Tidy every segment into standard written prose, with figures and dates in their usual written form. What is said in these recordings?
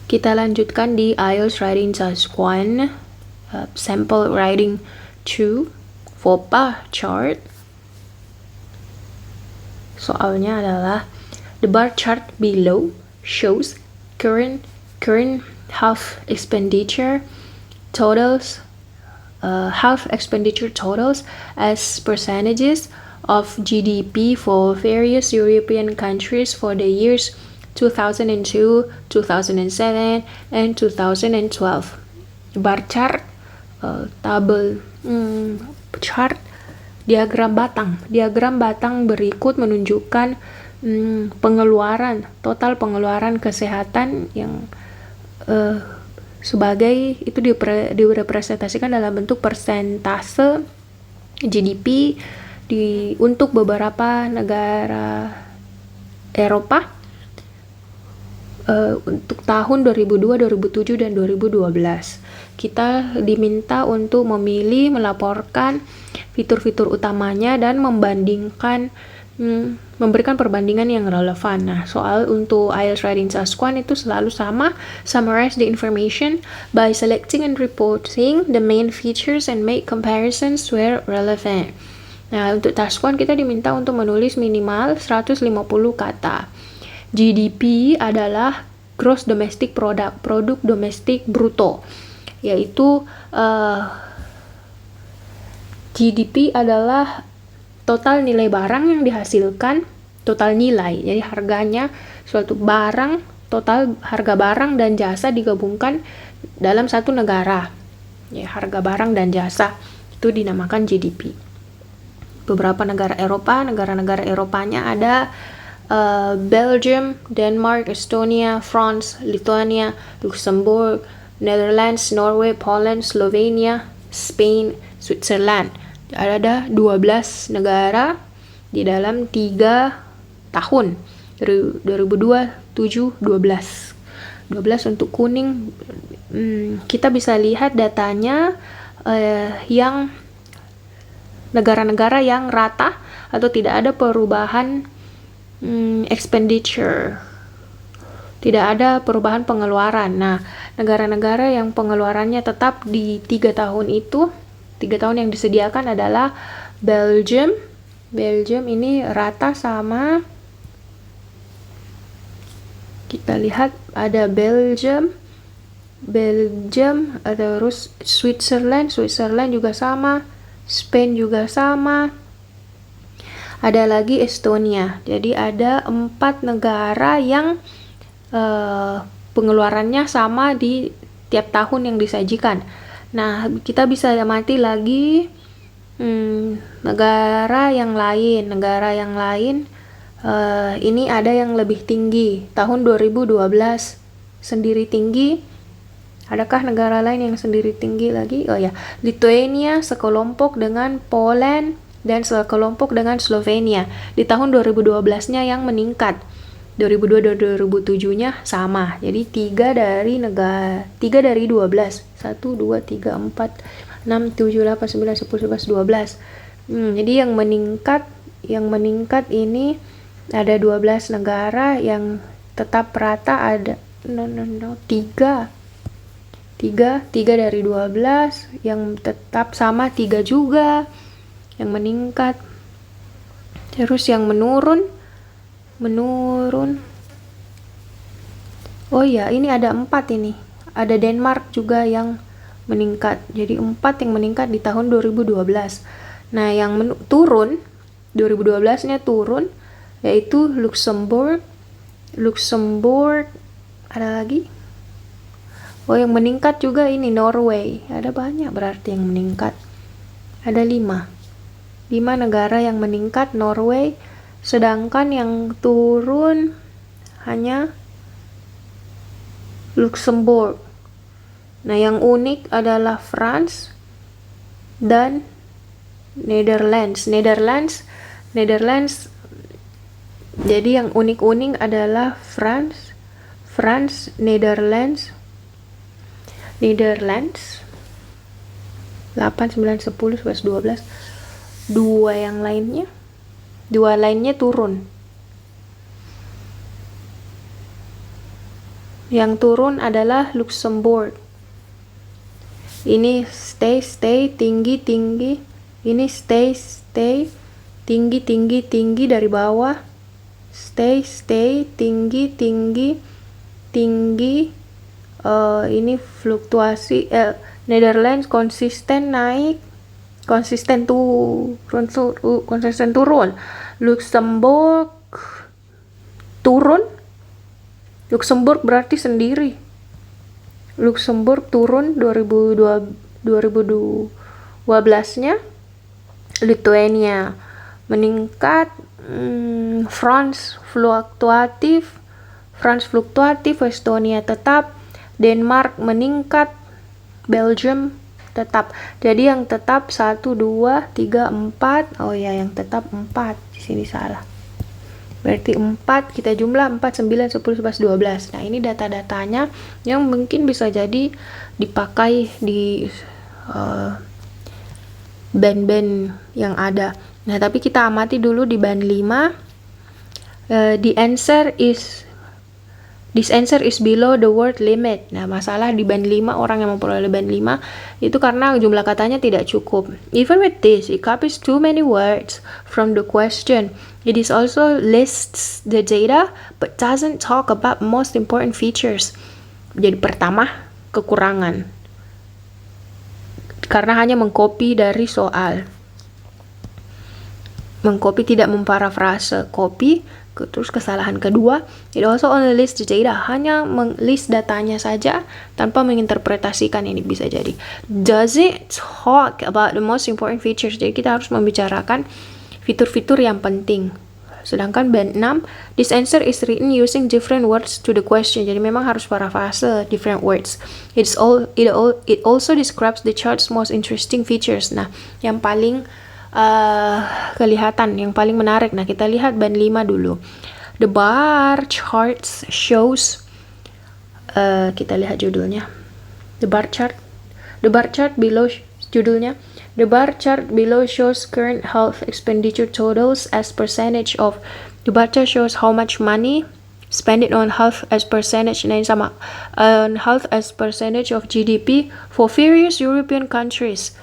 Kita lanjutkan di IELTS Writing Task 1, Sample Writing 2 for bar chart. Soalnya adalah the bar chart below shows current half expenditure totals as percentages of GDP for various European countries for the years 2002, 2007, and 2012. Bar chart, tabel chart, diagram batang berikut menunjukkan total pengeluaran kesehatan yang sebagai itu direpresentasikan dalam bentuk persentase GDP untuk beberapa negara Eropa untuk tahun 2002, 2007, dan 2012. Kita diminta untuk melaporkan fitur-fitur utamanya dan memberikan perbandingan yang relevan. Nah, soal untuk IELTS Writing Task 1 itu selalu sama. Summarize the information by selecting and reporting the main features and make comparisons where relevant. Nah, untuk Task 1 kita diminta untuk menulis minimal 150 kata. GDP adalah Gross Domestic Product, produk domestik bruto, yaitu GDP adalah total nilai barang yang dihasilkan, total nilai, jadi harganya suatu barang, total harga barang dan jasa digabungkan dalam satu negara. Ya, harga barang dan jasa itu dinamakan GDP. Beberapa negara Eropanya ada Belgium, Denmark, Estonia, France, Lithuania, Luxembourg, Netherlands, Norway, Poland, Slovenia, Spain, Switzerland. Ada 12 negara di dalam 3 tahun, 2002, 7, 12. 12 untuk kuning. Kita bisa lihat datanya yang negara-negara yang rata atau tidak ada perubahan expenditure, tidak ada perubahan pengeluaran. Nah, negara-negara yang pengeluarannya tetap di 3 tahun itu, 3 tahun yang disediakan adalah Belgium. Belgium ini rata sama, kita lihat ada Belgium, terus Switzerland juga sama, Spain juga sama. Ada lagi Estonia. Jadi ada 4 negara yang pengeluarannya sama di tiap tahun yang disajikan. Nah, kita bisa amati lagi negara yang lain. Ini ada yang lebih tinggi. Tahun 2012 sendiri tinggi. Adakah negara lain yang sendiri tinggi lagi? Oh ya, Lithuania sekelompok dengan Poland dan sekelompok dengan Slovenia. Di tahun 2012-nya yang meningkat. 2002 dan 2007-nya sama. Jadi 3 dari 12. 1, 2, 3, 4, 6, 7, 8, 9, 10, 11, 12. Jadi yang meningkat ini ada 12 negara, yang tetap rata ada 3 dari 12, yang tetap sama 3 juga yang meningkat. Terus yang menurun. Oh ya, ini ada 4 ini. Ada Denmark juga yang meningkat. Jadi 4 yang meningkat di tahun 2012. Nah, yang turun 2012-nya turun yaitu Luxembourg, ada lagi. Oh, yang meningkat juga ini Norway. Ada banyak berarti yang meningkat. Ada 5 negara yang meningkat, Norway, sedangkan yang turun hanya Luxembourg. Nah, yang unik adalah France dan Netherlands. Jadi yang unik-unik adalah France, Netherlands 8, 9, 10, 11, 12. Dua lainnya turun. Yang turun adalah Luxembourg. Ini stay, tinggi. Ini stay, tinggi dari bawah. Stay, tinggi. Ini fluktuasi. Netherlands konsisten naik, konsisten turun. Luxembourg turun. Luxembourg berarti sendiri. Luxembourg turun 2012-nya. Lithuania meningkat. France fluktuatif, Estonia tetap. Denmark meningkat. Belgium tetap. Jadi yang tetap 1, 2, 3, 4. Oh ya, yang tetap 4. Di sini salah. Berarti 4, kita jumlah 4, 9, 10, 11, 12. Nah, ini data-datanya yang mungkin bisa jadi dipakai di band-band yang ada. Nah, tapi kita amati dulu di band 5. This answer is below the word limit. Nah, masalah di band 5, orang yang memperoleh band 5 itu karena jumlah katanya tidak cukup. Even with this, it copies too many words from the question. It is also lists the data but doesn't talk about most important features. Jadi pertama, kekurangan. Karena hanya mengcopy dari soal. Mengcopy tidak memparafrase, copy. Terus kesalahan kedua, it also only lists the data, hanya list datanya saja tanpa menginterpretasikan. Ini bisa jadi. Does it talk about the most important features? Jadi kita harus membicarakan fitur-fitur yang penting. Sedangkan band 6, this answer is written using different words to the question. Jadi memang harus parafrase different words. It also describes the chart's most interesting features. Nah, yang paling kelihatan, yang paling menarik. Nah, kita lihat band 5 dulu. The bar charts shows, kita lihat judulnya. The bar chart below, judulnya. The bar chart below shows current health expenditure totals as percentage of. The bar chart shows how much money spend it on health as percentage. Nah, ini sama. Health as percentage of GDP for various European countries.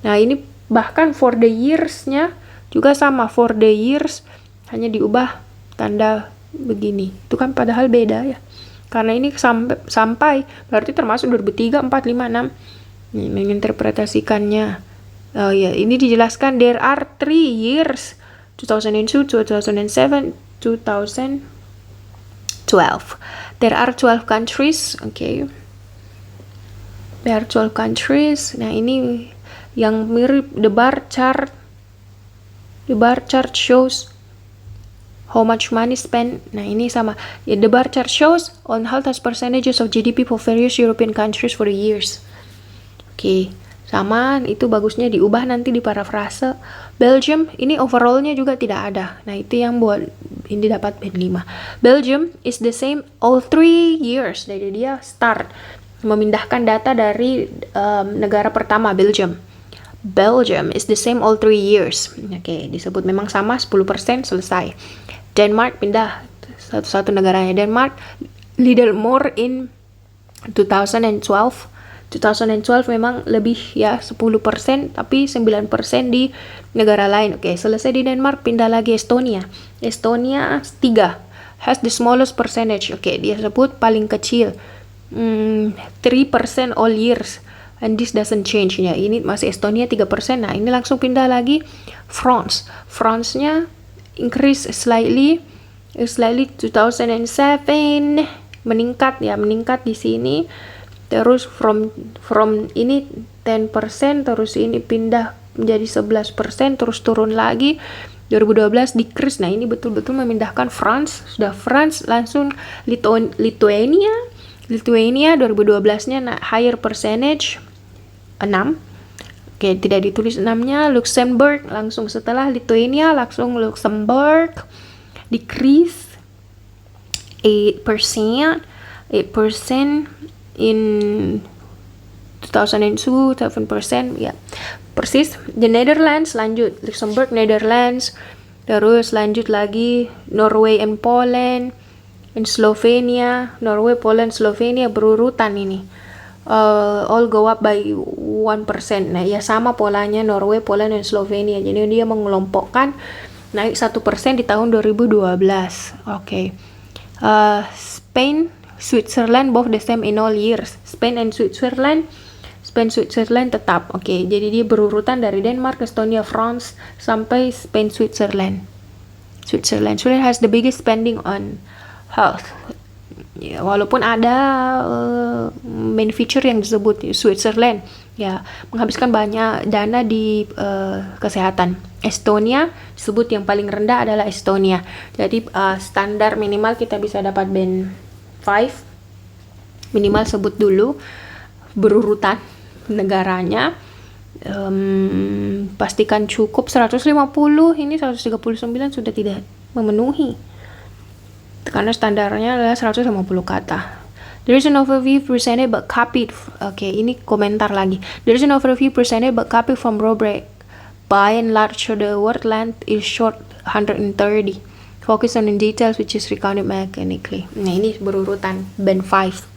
Nah, ini bahkan for the years-nya juga sama. For the years hanya diubah tanda begini. Itu kan padahal beda ya. Karena ini sampai berarti termasuk 2003, 4, 5, 6. Ini menginterpretasikannya. Oh ya, ini dijelaskan there are 3 years. 2002, 2007, 2012. There are 12 countries. Okay. There are 12 countries. Nah, ini yang mirip the bar chart. The bar chart shows how much money spent. Nah, ini sama. The bar chart shows on health as percentages of GDP for various European countries for the years. Oke, sama. Itu bagusnya diubah nanti di parafrase. Belgium, ini overallnya juga tidak ada. Nah, itu yang buat ini dapat band 5. Belgium is the same all 3 years. Jadi dia start memindahkan data dari negara pertama, Belgium is the same all 3 years. Oke, disebut memang sama, 10% selesai. Denmark pindah satu-satu negaranya. Denmark little more in 2012. 2012 memang lebih ya 10%, tapi 9% di negara lain. Oke, selesai di Denmark, pindah lagi Estonia 3 has the smallest percentage. Oke, dia sebut paling kecil. 3% all years, and this doesn't change ya. Ini masih Estonia 3%. Nah, ini langsung pindah lagi France-nya increase slightly 2007 meningkat di sini. Terus from ini 10%, terus ini pindah menjadi 11%, terus turun lagi. 2012 decrease. Nah, ini betul-betul memindahkan France. Sudah France, langsung Lithuania 2012-nya higher percentage 6. Oke, tidak ditulis 6-nya. Luxembourg langsung setelah Lithuania, langsung Luxembourg decrease 8% in 2002, 7% ya. Persis. The Netherlands lanjut. Luxembourg, Netherlands, terus lanjut lagi Norway and Poland. and Slovenia, Norway, Poland, Slovenia berurutan ini. All go up by 1%. Nah, ya sama polanya Norway, Poland, dan Slovenia. Jadi dia mengelompokkan naik 1% di tahun 2012. Oke. Spain, Switzerland both the same in all years. Spain, Switzerland tetap. Oke, jadi dia berurutan dari Denmark, Estonia, France sampai Spain, Switzerland. Switzerland has the biggest spending on health. Ya, walaupun ada main feature yang disebut Switzerland, ya menghabiskan banyak dana di kesehatan. Estonia disebut yang paling rendah adalah Estonia. Jadi standar minimal kita bisa dapat band 5. Minimal sebut dulu berurutan negaranya. Pastikan cukup 150, ini 139 sudah tidak memenuhi karena standarnya adalah 150 kata. There is an overview presented but copied. Oke, ini komentar lagi. There is an overview presented but copied from Robrek. By and large, the word length is short 130. Focus on the details which is recounted mechanically. Nah, ini berurutan band 5.